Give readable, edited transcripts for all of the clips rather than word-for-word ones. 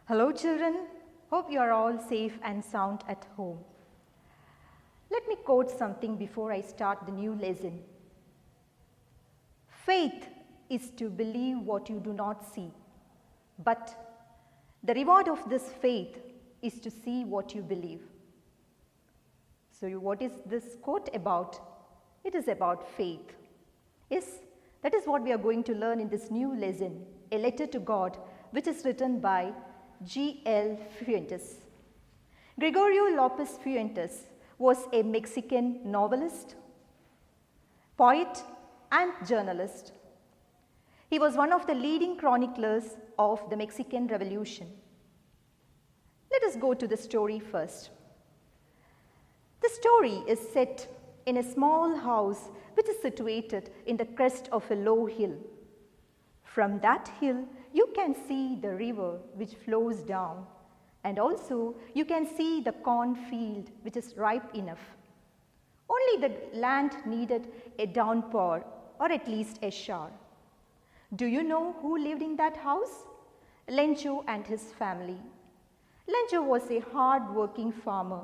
Hello children, hope you are all safe and sound at home. Let me quote something before I start the new lesson. Faith is to believe what you do not see, but the reward of this faith is to see what you believe. So what is this quote about? It is about faith. Yes, that is what we are going to learn in this new lesson, a letter to God, which is written by G.L. Fuentes. Gregorio Lopez Fuentes was a Mexican novelist, poet, and journalist. He was one of the leading chroniclers of the Mexican Revolution. Let us go to the story first. The story is set in a small house which is situated in the crest of a low hill. From that hill, you can see the river which flows down, and also you can see the cornfield which is ripe enough. Only the land needed a downpour or at least a shower. Do you know who lived in that house? Lencho and his family. Lencho was a hard-working farmer.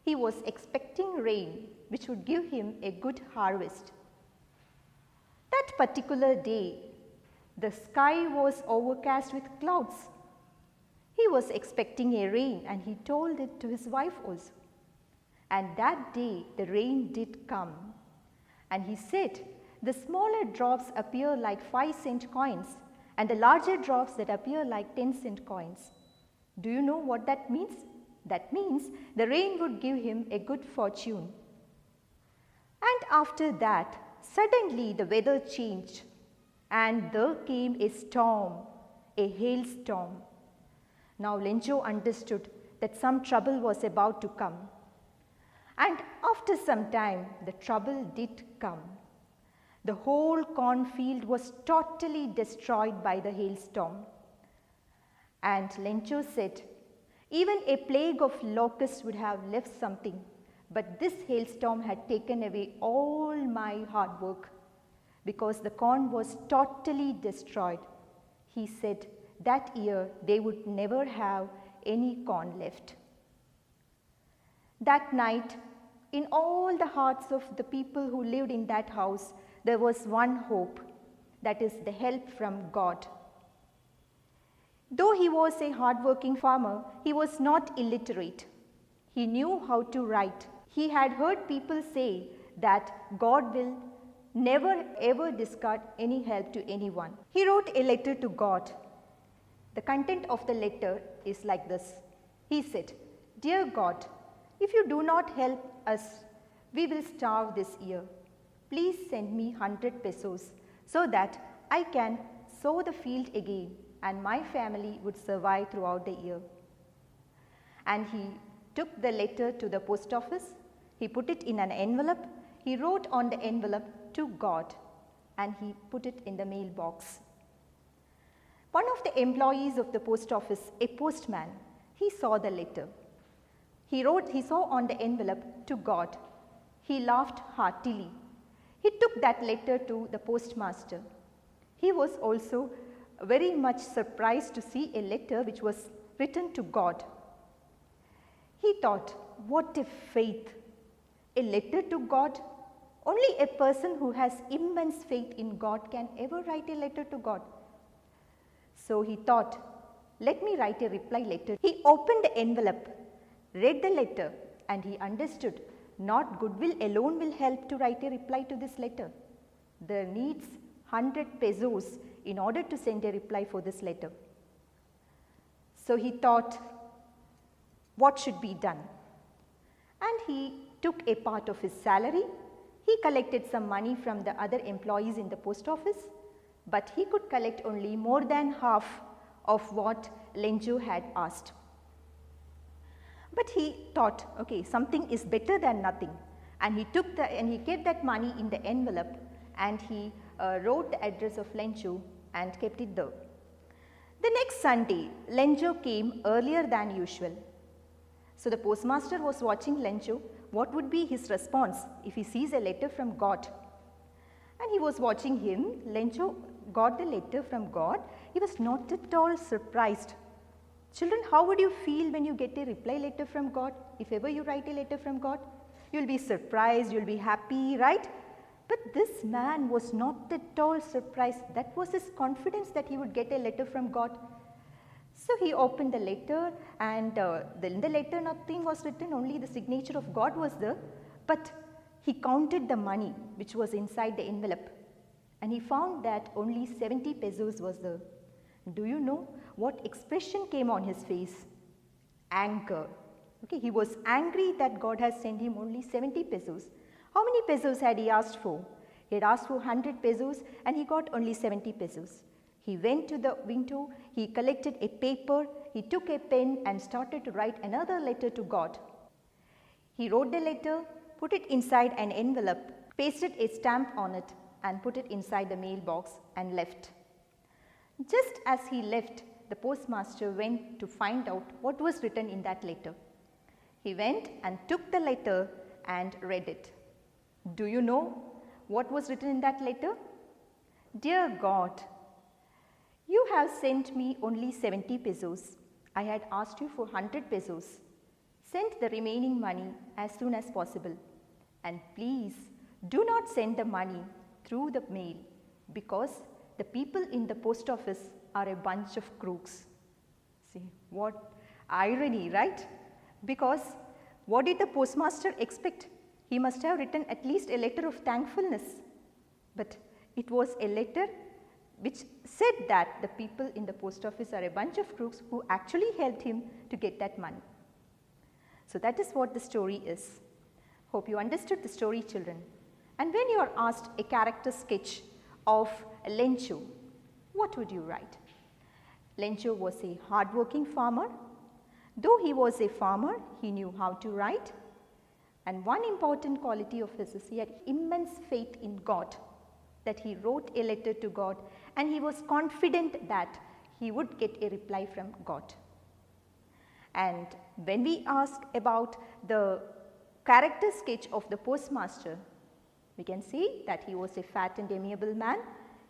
He was expecting rain which would give him a good harvest. That particular day, the sky was overcast with clouds. He was expecting a rain and he told it to his wife also. And that day the rain did come. And he said, the smaller drops appear like 5-cent coins and the larger drops that appear like 10-cent coins. Do you know what that means? That means the rain would give him a good fortune. And after that, suddenly the weather changed. And there came a storm, a hailstorm. Now Lencho understood that some trouble was about to come. And after some time, the trouble did come. The whole cornfield was totally destroyed by the hailstorm. And Lencho said, even a plague of locusts would have left something, but this hailstorm had taken away all my hard work. Because the corn was totally destroyed. He said that year they would never have any corn left. That night, in all the hearts of the people who lived in that house, there was one hope, that is the help from God. Though he was a hard-working farmer, he was not illiterate. He knew how to write. He had heard people say that God will never ever discard any help to anyone. He wrote a letter to God. The content of the letter is like this. He said, "Dear God, if you do not help us, we will starve this year. Please send me 100 pesos so that I can sow the field again and my family would survive throughout the year." And he took the letter to the post office. He put it in an envelope. He wrote on the envelope to God and he put it in the mailbox. One of the employees of the post office, a postman, he saw the letter. He saw on the envelope to God. He laughed heartily. He took that letter to the postmaster. He was also very much surprised to see a letter which was written to God. He thought, what a faith! A letter to God? Only a person who has immense faith in God can ever write a letter to God. So he thought, let me write a reply letter. He opened the envelope, read the letter, and he understood not goodwill alone will help to write a reply to this letter. There needs 100 pesos in order to send a reply for this letter. So he thought, what should be done? And he took a part of his salary. He collected some money from the other employees in the post office, but he could collect only more than half of what Lencho had asked. But he thought, okay, something is better than nothing. And he kept that money in the envelope and he wrote the address of Lencho and kept it there. The next Sunday, Lencho came earlier than usual. So the postmaster was watching Lencho. What would be his response if he sees a letter from God? And he was watching him. Lencho got the letter from God. He was not at all surprised. Children, how would you feel when you get a reply letter from God? If ever you write a letter from God, you will be surprised, you will be happy, right? But this man was not at all surprised. That was his confidence that he would get a letter from God. So he opened the letter, and in the letter nothing was written, only the signature of God was there. But he counted the money which was inside the envelope, and he found that only 70 pesos was there. Do you know what expression came on his face? Anger. Okay, he was angry that God has sent him only 70 pesos. How many pesos had he asked for? He had asked for 100 pesos and he got only 70 pesos. He went to the window, he collected a paper, he took a pen and started to write another letter to God. He wrote the letter, put it inside an envelope, pasted a stamp on it and put it inside the mailbox and left. Just as he left, the postmaster went to find out what was written in that letter. He went and took the letter and read it. Do you know what was written in that letter? Dear God, you have sent me only 70 pesos. I had asked you for 100 pesos. Send the remaining money as soon as possible. And please do not send the money through the mail, because the people in the post office are a bunch of crooks. See, what irony, right? Because what did the postmaster expect? He must have written at least a letter of thankfulness. But it was a letter which said that the people in the post office are a bunch of crooks who actually helped him to get that money. So that is what the story is. Hope you understood the story, children. And when you are asked a character sketch of Lencho, what would you write? Lencho was a hard-working farmer. Though he was a farmer, he knew how to write. And one important quality of his is he had immense faith in God, that he wrote a letter to God and he was confident that he would get a reply from God. And when we ask about the character sketch of the postmaster, we can see that he was a fat and amiable man.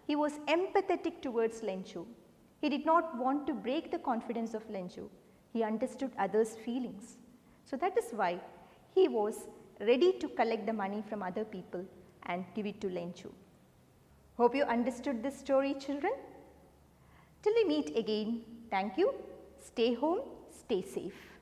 He was empathetic towards Lencho. He did not want to break the confidence of Lencho. He understood others' feelings. So that is why he was ready to collect the money from other people and give it to Lencho. Hope you understood this story, children. Till we meet again, thank you. Stay home, stay safe.